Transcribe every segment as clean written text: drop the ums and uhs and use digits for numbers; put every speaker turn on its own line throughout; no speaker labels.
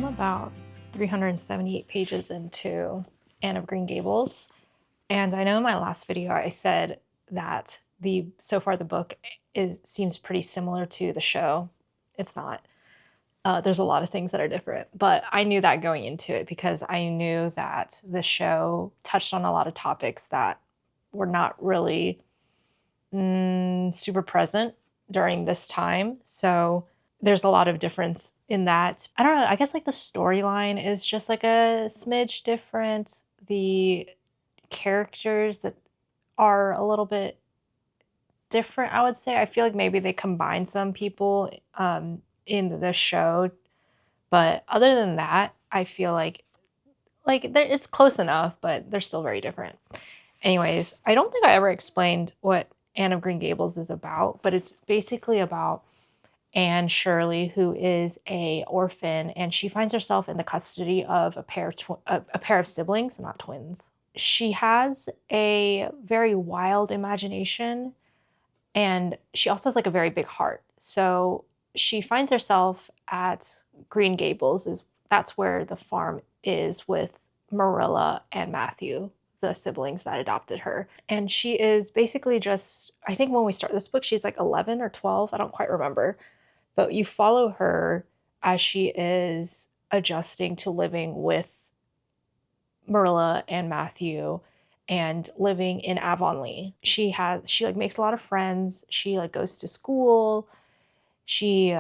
about 378 pages into Anne of Green Gables. And I know in my last video I said that so far the book seems pretty similar to the show. It's not. There's a lot of things that are different, but I knew that going into it because I knew that the show touched on a lot of topics that were not really super present during this time. So there's a lot of difference in that. I don't know, I guess like the storyline is just like a smidge different. The characters that are a little bit different, I would say. I feel like maybe they combine some people in the show, but other than that, I feel like it's close enough, but they're still very different. Anyways, I don't think I ever explained what Anne of Green Gables is about, but it's basically about Anne Shirley, who is a orphan, and she finds herself in the custody of a pair of siblings, not twins. She has a very wild imagination, and she also has like a very big heart. So she finds herself at Green Gables, that's where the farm is, with Marilla and Matthew, the siblings that adopted her. And she is basically just, I think when we start this book, she's like 11 or 12. I don't quite remember. But you follow her as she is adjusting to living with Marilla and Matthew and living in Avonlea. She like makes a lot of friends. She like goes to school. She,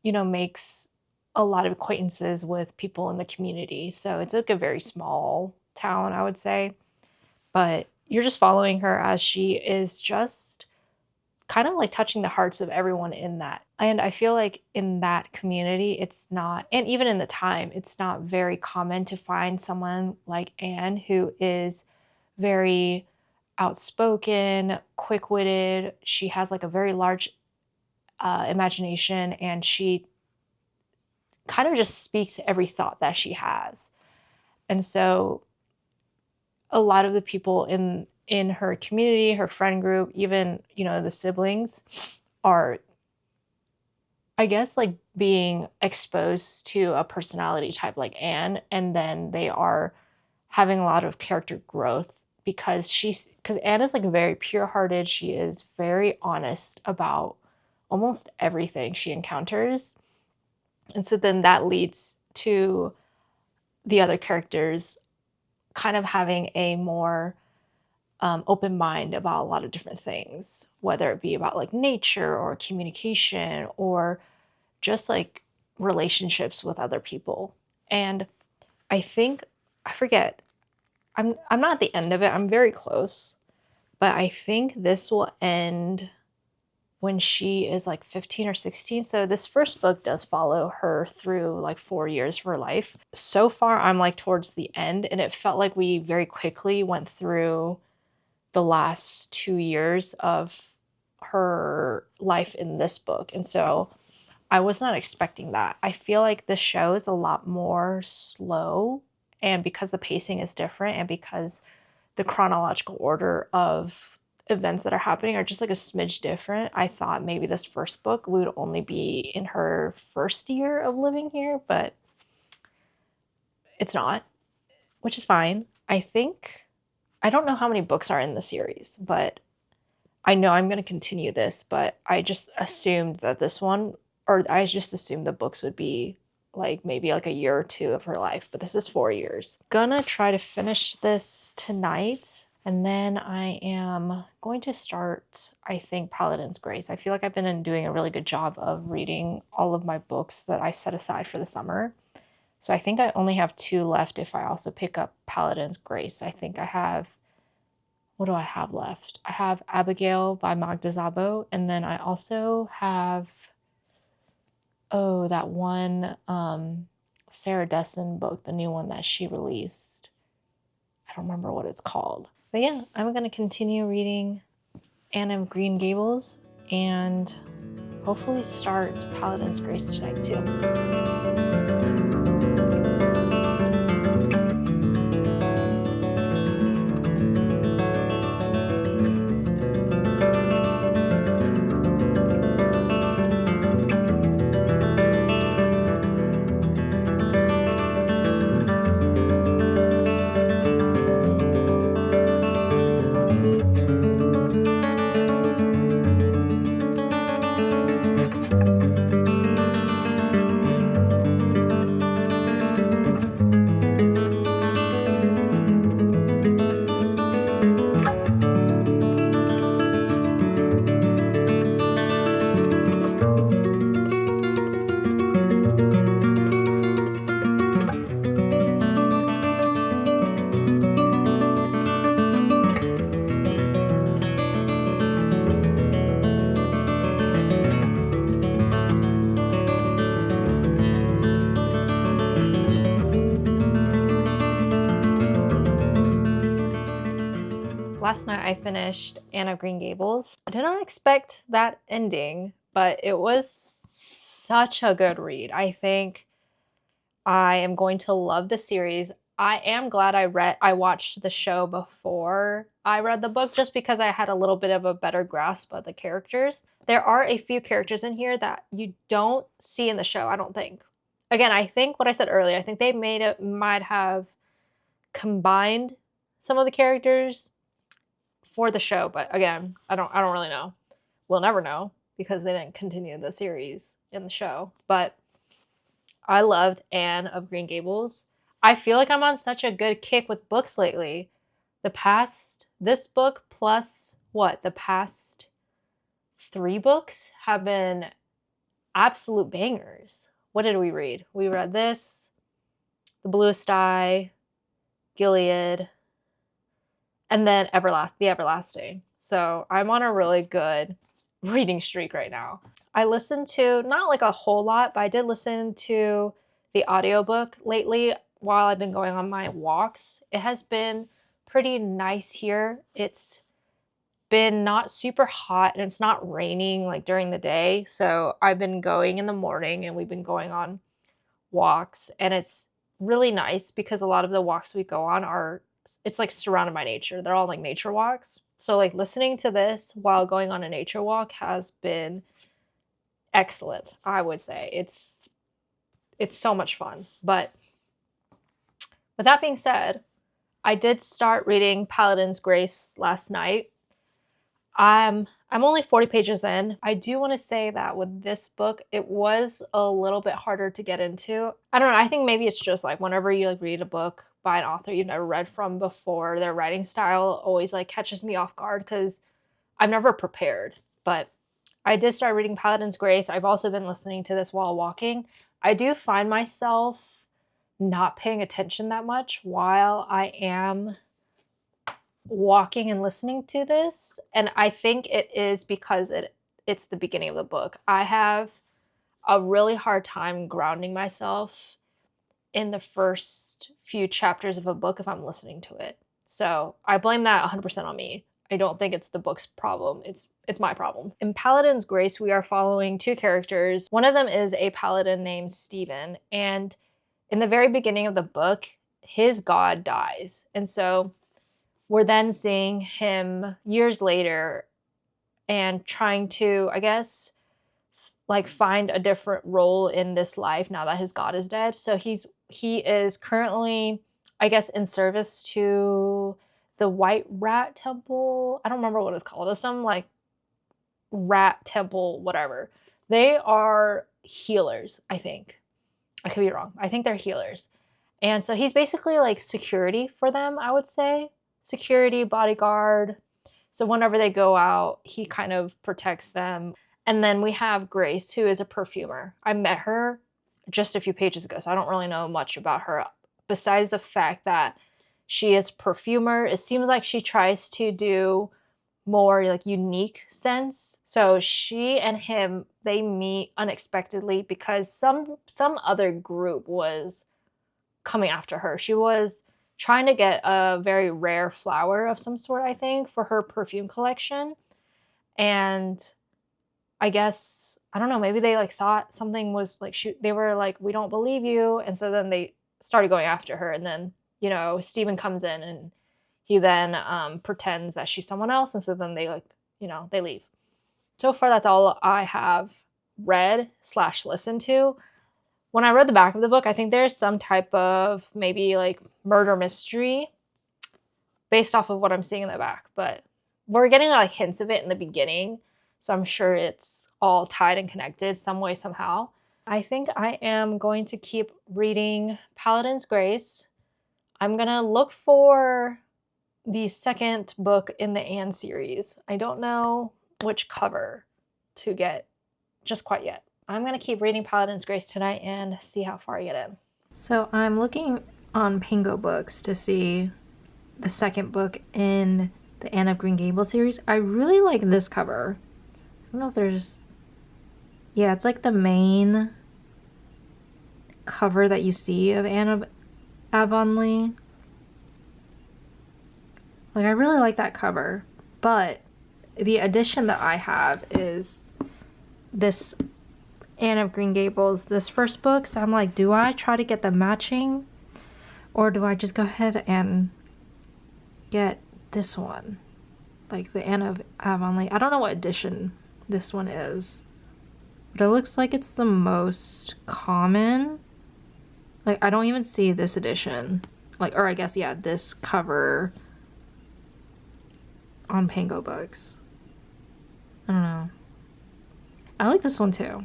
makes a lot of acquaintances with people in the community. So it's like a very small town, I would say. But you're just following her as she is just kind of like touching the hearts of everyone in that. And I feel like in that community, it's not, and even in the time, it's not very common to find someone like Anne who is very outspoken, quick-witted. She has like a very large imagination, and she kind of just speaks every thought that she has. And so a lot of the people in her community, her friend group, even, the siblings are, I guess, like being exposed to a personality type like Anne, and then they are having a lot of character growth because Anne is like very pure-hearted. She is very honest about almost everything she encounters. And so then that leads to the other characters kind of having a more open mind about a lot of different things, whether it be about like nature or communication or just like relationships with other people. And I forget, I'm not at the end of it. I'm very close, but I think this will end when she is like 15 or 16. So this first book does follow her through like 4 years of her life. So far, I'm like towards the end, and it felt like we very quickly went through the last 2 years of her life in this book. And so I was not expecting that. I feel like the show is a lot more slow, and because the pacing is different and because the chronological order of events that are happening are just like a smidge different, I thought maybe this first book would only be in her first year of living here, but it's not, which is fine. I don't know how many books are in the series, but I know I'm going to continue this, but I just assumed that I just assumed the books would be like maybe like a year or two of her life, but this is 4 years. Gonna try to finish this tonight, and then I am going to start, I think, Paladin's Grace. I feel like I've been doing a really good job of reading all of my books that I set aside for the summer. So I think I only have 2 left if I also pick up Paladin's Grace. I think I have, what do I have left? I have Abigail by Magda Szabo, and then I also have, that one Sarah Dessen book, the new one that she released. I don't remember what it's called. But yeah, I'm going to continue reading Anne of Green Gables and hopefully start Paladin's Grace tonight too. last night I finished Anne of Green Gables. I did not expect that ending, but it was such a good read. I think I am going to love the series. I am glad I watched the show before I read the book, just because I had a little bit of a better grasp of the characters. There are a few characters in here that you don't see in the show, I don't think. Again, I think what I said earlier, I think they might have combined some of the characters for the show, but again, I don't really know. We'll never know because they didn't continue the series in the show. But I loved Anne of Green Gables. I feel like I'm on such a good kick with books lately. This book plus the past 3 books have been absolute bangers. What did we read? We read this, The Bluest Eye, Gilead, and then The Everlasting. So I'm on a really good reading streak right now. I listened to, not like a whole lot, but I did listen to the audiobook lately while I've been going on my walks. It has been pretty nice here. It's been not super hot and it's not raining like during the day. So I've been going in the morning and we've been going on walks, and it's really nice because a lot of the walks we go on it's like surrounded by nature. They're all like nature walks. So like listening to this while going on a nature walk has been excellent, I would say. It's so much fun. But with that being said, I did start reading Paladin's Grace last night. I'm only 40 pages in. I do want to say that with this book, it was a little bit harder to get into. I don't know. I think maybe it's just like whenever you like read a book by an author you've never read from before, their writing style always like catches me off guard because I'm never prepared. But I did start reading Paladin's Grace. I've also been listening to this while walking. I do find myself not paying attention that much while I am walking and listening to this, and I think it is because it's the beginning of the book. I have a really hard time grounding myself in the first few chapters of a book if I'm listening to it. So I blame that 100% on me. I don't think it's the book's problem. It's my problem. In Paladin's Grace, we are following 2 characters. One of them is a paladin named Stephen, and in the very beginning of the book, his god dies. And so we're then seeing him years later and trying to, I guess, like find a different role in this life now that his god is dead. So he is currently, I guess, in service to the White Rat Temple. I don't remember what it's called. It's some like rat temple, whatever. They are healers, I think. I could be wrong. I think they're healers. And so he's basically like security for them, I would say. Security, bodyguard. So whenever they go out, he kind of protects them. And then we have Grace, who is a perfumer. I met her just a few pages ago, so I don't really know much about her besides the fact that she is a perfumer. It seems like she tries to do more like unique scents. So she and him, they meet unexpectedly because some other group was coming after her. She was trying to get a very rare flower of some sort, I think, for her perfume collection. And I guess, I don't know, maybe they like thought something was like, they were like, we don't believe you. And so then they started going after her. And then, you know, Stephen comes in and he then pretends that she's someone else. And so then they like, you know, they leave. So far, that's all I have read/listened to. When I read the back of the book, I think there's some type of maybe like murder mystery based off of what I'm seeing in the back. But we're getting like hints of it in the beginning. So I'm sure it's all tied and connected some way, somehow. I think I am going to keep reading Paladin's Grace. I'm going to look for the second book in the Anne series. I don't know which cover to get just quite yet. I'm going to keep reading Paladin's Grace tonight and see how far I get in. So I'm looking on Pango books to see the second book in the Anne of Green Gables series. I really like this cover. I don't know if there's... Yeah, it's like the main cover that you see of Anne of Avonlea. Like, I really like that cover, but the edition that I have is this Anne of Green Gables, this first book. So I'm like, do I try to get the matching, or do I just go ahead and get this one, like the Anne of Avonlea? I don't know what edition this one is, but it looks like it's the most common. Like, I don't even see this edition, like, or I guess, yeah, this cover on Pango books. I don't know. I like this one too.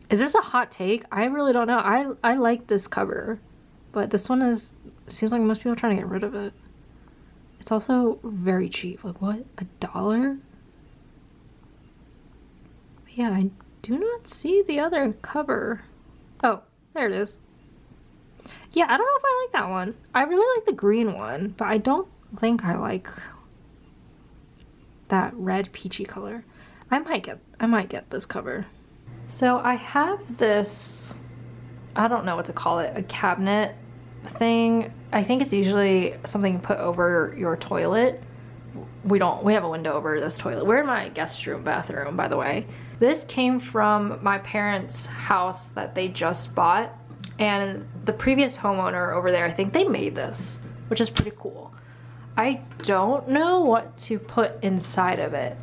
Is this a hot take? I really don't know. I like this cover, but this one seems like most people are trying to get rid of it. It's also very cheap. Like, what? $1? Yeah, I do not see the other cover. Oh, there it is. Yeah, I don't know if I like that one. I really like the green one, but I don't think I like that red peachy color. I might get this cover. So I have this, I don't know what to call it, a cabinet thing. I think it's usually something you put over your toilet. We have a window over this toilet. We're in my guest room bathroom, by the way. This came from my parents' house that they just bought, and the previous homeowner over there, I think they made this, which is pretty cool. I don't know what to put inside of it.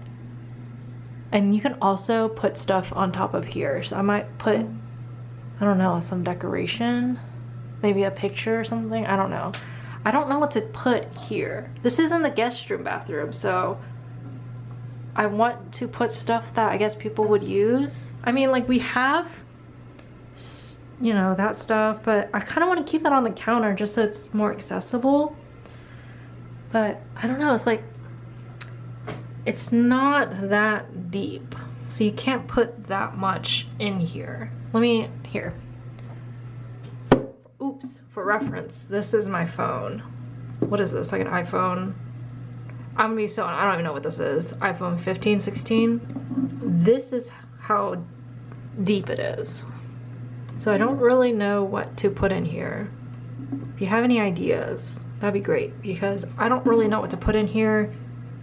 And you can also put stuff on top of here. So I might put, I don't know, some decoration, maybe a picture or something. I don't know. I don't know what to put here. This is in the guest room bathroom, so I want to put stuff that I guess people would use. I mean, like, we have, you know, that stuff, but I kind of want to keep that on the counter just so it's more accessible. But I don't know, it's like, it's not that deep, so you can't put that much in here. Here. Oops, for reference, this is my phone. What is this, like an iPhone? I don't even know what this is. iPhone 15, 16? This is how deep it is. So I don't really know what to put in here. If you have any ideas, that'd be great, because I don't really know what to put in here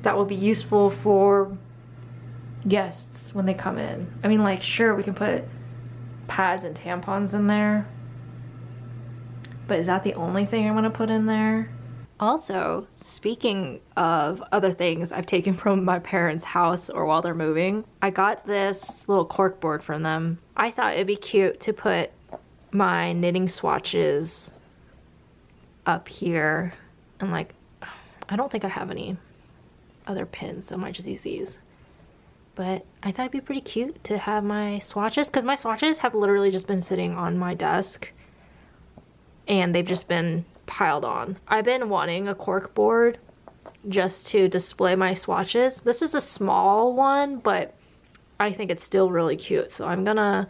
that will be useful for guests when they come in. I mean, like, sure, we can put pads and tampons in there, but is that the only thing I want to put in there? Also, speaking of other things I've taken from my parents' house or while they're moving, I got this little cork board from them. I thought it'd be cute to put my knitting swatches up here, and like, I don't think I have any other pins, so I might just use these. But I thought it'd be pretty cute to have my swatches, because my swatches have literally just been sitting on my desk and they've just been piled on. I've been wanting a cork board just to display my swatches. This is a small one, but I think it's still really cute, so I'm gonna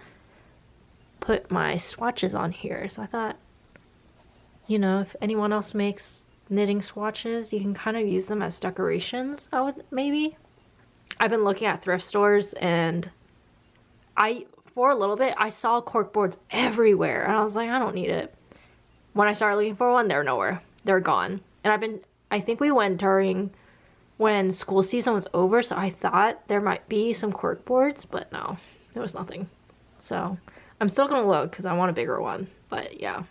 put my swatches on here. So I thought, you know, if anyone else makes knitting swatches, you can kind of use them as decorations. Maybe. I've been looking at thrift stores, and for a little bit, I saw cork boards everywhere, and I was like, I don't need it. When I started looking for one, they're nowhere. They're gone. And I think we went during when school season was over, so I thought there might be some cork boards, but no, there was nothing. So I'm still gonna look because I want a bigger one, but yeah.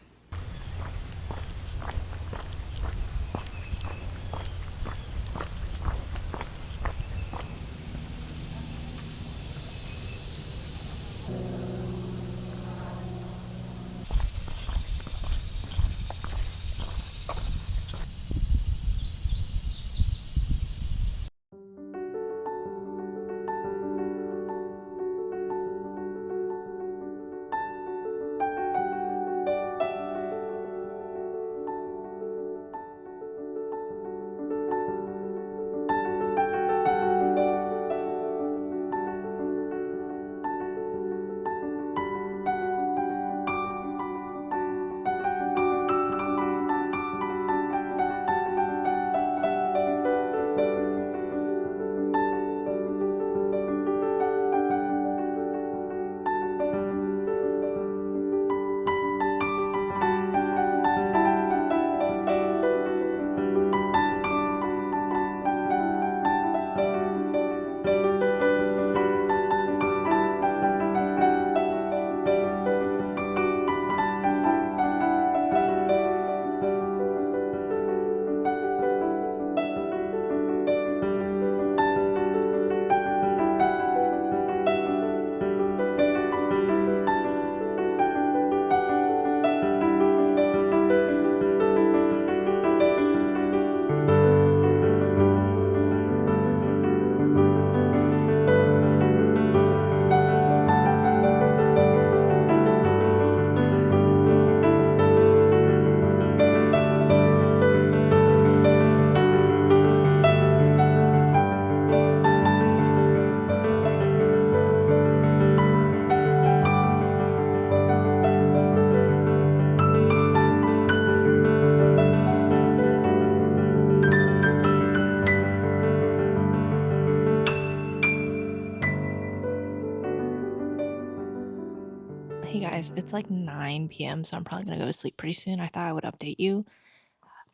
Hey guys, it's like 9 p.m., so I'm probably gonna go to sleep pretty soon. I thought I would update you.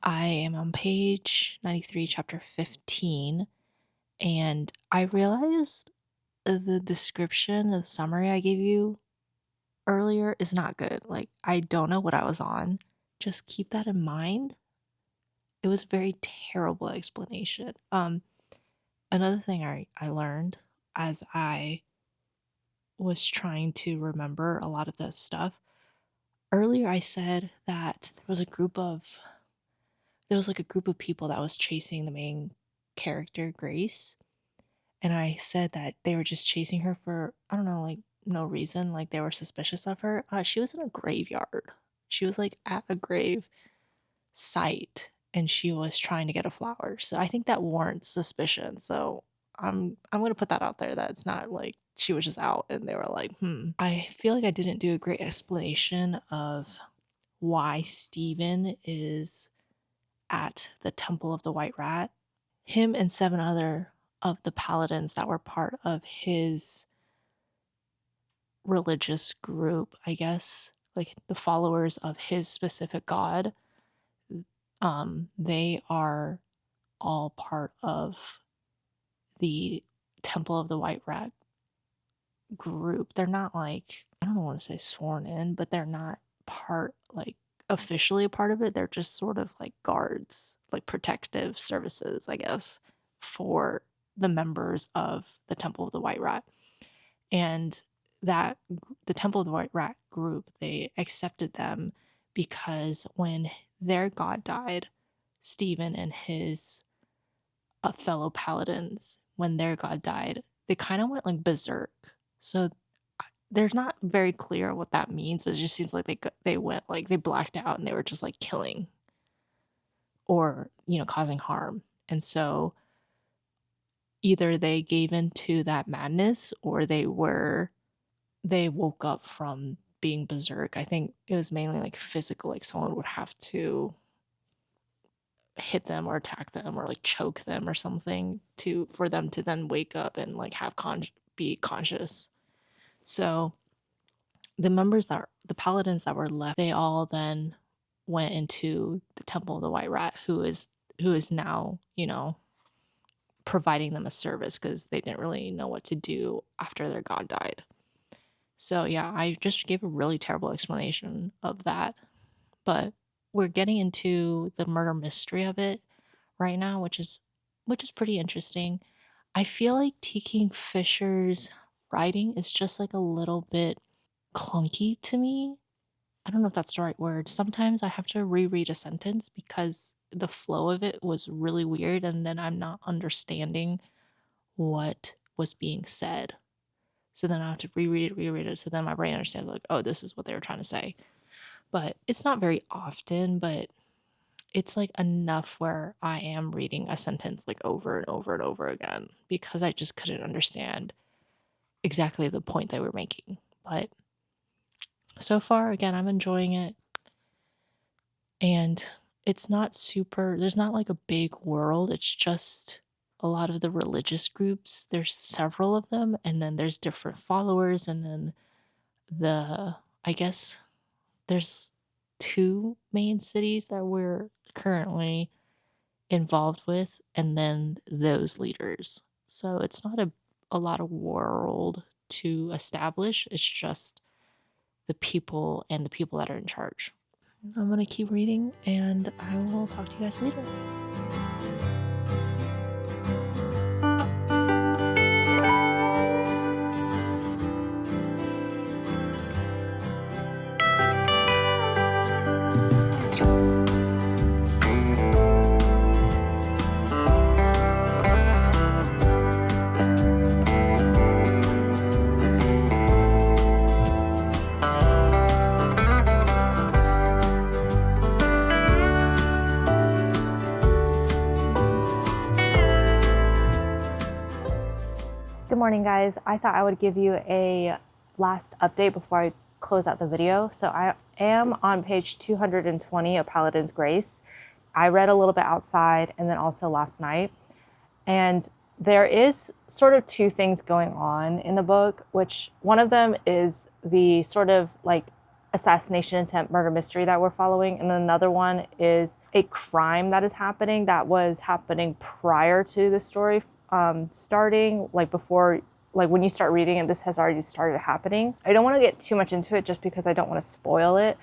I am on page 93, chapter 15, and I realized the description, the summary I gave you earlier is not good. Like, I don't know what I was on. Just keep that in mind. It was a very terrible explanation. Another thing I learned as I was trying to remember a lot of this stuff. Earlier I said that there was like a group of people that was chasing the main character, Grace. And I said that they were just chasing her for, I don't know, like no reason. Like they were suspicious of her. She was in a graveyard. She was like at a grave site and she was trying to get a flower. So I think that warrants suspicion. So I'm gonna put that out there that it's not like she was just out and they were like, I feel like I didn't do a great explanation of why Steven is at the Temple of the White Rat. Him and 7 other of the paladins that were part of his religious group, I guess, like the followers of his specific god, they are all part of the Temple of the White Rat group. They're not like, I don't want to say sworn in, but they're not part, like officially a part of it. They're just sort of like guards, like protective services, I guess, for the members of the Temple of the White Rat. And that the Temple of the White Rat group, they accepted them because when their god died, Stephen and his fellow paladins, when their god died, they kind of went like berserk. So they're not very clear what that means, but it just seems like they went like they blacked out and they were just like killing or causing harm. And so either they gave into that madness or they woke up from being berserk. I think it was mainly like physical, like someone would have to hit them or attack them or like choke them or something for them to then wake up and like be conscious. So the paladins that were left, they all then went into the Temple of the White Rat, who is now, providing them a service because they didn't really know what to do after their god died. So yeah, I just gave a really terrible explanation of that. But we're getting into the murder mystery of it right now, which is pretty interesting. I feel like T. Fisher's writing is just like a little bit clunky to me. I don't know if that's the right word. Sometimes I have to reread a sentence because the flow of it was really weird and then I'm not understanding what was being said. So then I have to reread it. So then my brain understands, like, oh, this is what they were trying to say. But it's not very often, but it's like enough where I am reading a sentence like over and over and over again because I just couldn't understand exactly the point they were making. But so far, again, I'm enjoying it. And it's not there's not like a big world. It's just a lot of the religious groups. There's several of them, and then there's different followers, and then I guess there's 2 main cities that we're currently involved with, and then those leaders. So it's not a lot of world to establish. It's just the people and the people that are in charge. I'm going to keep reading and I will talk to you guys later.
Good morning, guys. I thought I would give you a last update before I close out the video. So I am on page 220 of Paladin's Grace. I read a little bit outside and then also last night. And there is sort of two things going on in the book, which one of them is the sort of like assassination attempt murder mystery that we're following, and then another one is a crime that is happening that was happening prior to the story starting, like before, like when you start reading it, this has already started happening. I don't want to get too much into it just because I don't want to spoil it,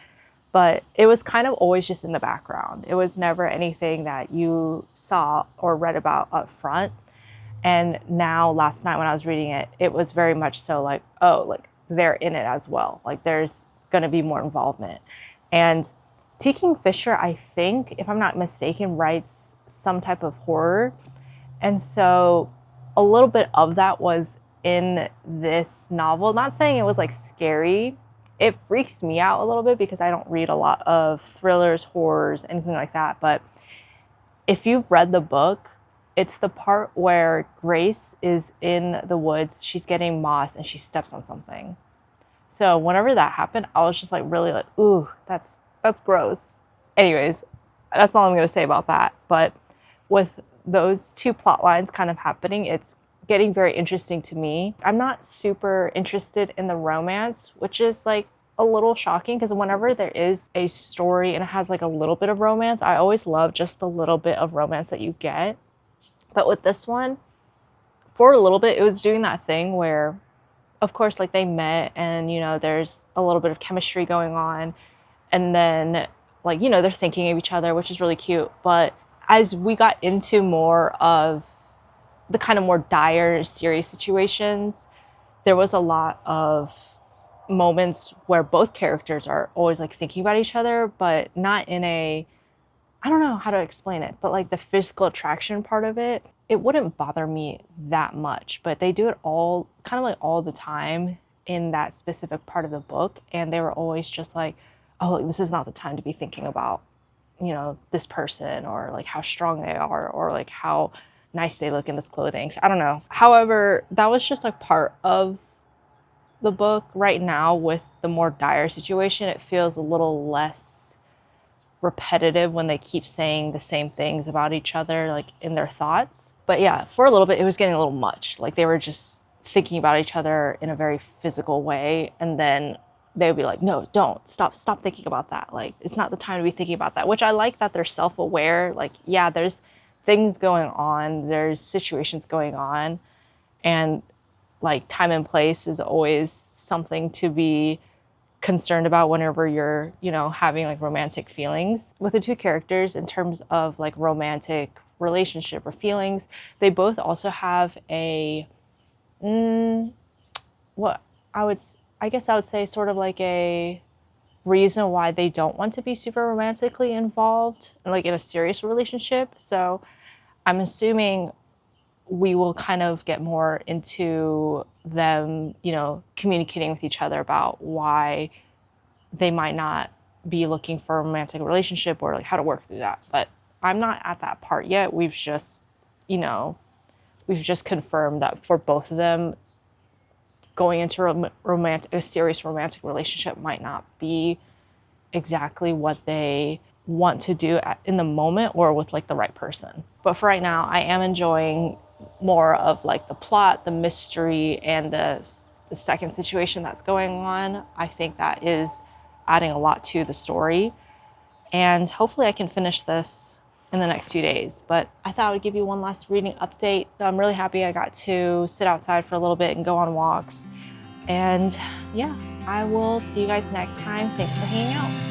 but it was kind of always just in the background. It was never anything that you saw or read about up front. And now last night when I was reading it, it was very much so like, oh, like they're in it as well. Like there's going to be more involvement. And T. Kingfisher, I think, if I'm not mistaken, writes some type of horror. And so a little bit of that was in this novel. Not saying it was like scary. It freaks me out a little bit because I don't read a lot of thrillers, horrors, anything like that. But if you've read the book, it's the part where Grace is in the woods, she's getting moss and she steps on something. So whenever that happened, I was just like really like, ooh, that's gross. Anyways, that's all I'm gonna say about that. But with those two plot lines kind of happening, it's getting very interesting to me. I'm not super interested in the romance, which is like a little shocking because whenever there is a story and it has like a little bit of romance, I always love just the little bit of romance that you get. But with this one, for a little bit, it was doing that thing where, of course, like they met and, you know, there's a little bit of chemistry going on. And then, like, you know, they're thinking of each other, which is really cute. But as we got into more of the kind of more dire, serious situations, there was a lot of moments where both characters are always like thinking about each other, but not in a, I don't know how to explain it, but like the physical attraction part of it, it wouldn't bother me that much, but they do it all kind of like all the time in that specific part of the book. And they were always just like, oh, like, this is not the time to be thinking about, you know, this person or like how strong they are or like how nice they look in this clothing. So I don't know. However, that was just like part of the book. Right now with the more dire situation, it feels a little less repetitive when they keep saying the same things about each other, like in their thoughts. But yeah, for a little bit, it was getting a little much. Like they were just thinking about each other in a very physical way. And then they would be like, no, don't stop thinking about that. Like, it's not the time to be thinking about that, which I like that they're self-aware. Like, yeah, there's things going on, there's situations going on, and like time and place is always something to be concerned about whenever you're, you know, having like romantic feelings. With the two characters, in terms of like romantic relationship or feelings, they both also have a what I guess I would say sort of like a reason why they don't want to be super romantically involved like in a serious relationship. So I'm assuming we will kind of get more into them, you know, communicating with each other about why they might not be looking for a romantic relationship or like how to work through that. But I'm not at that part yet. We've just, you know, we've just confirmed that for both of them, going into a serious romantic relationship might not be exactly what they want to do in the moment or with like the right person. But for right now, I am enjoying more of like the plot, the mystery, and the second situation that's going on. I think that is adding a lot to the story. And hopefully I can finish this in the next few days. But I thought I would give you one last reading update. So I'm really happy I got to sit outside for a little bit and go on walks. And yeah, I will see you guys next time. Thanks for hanging out.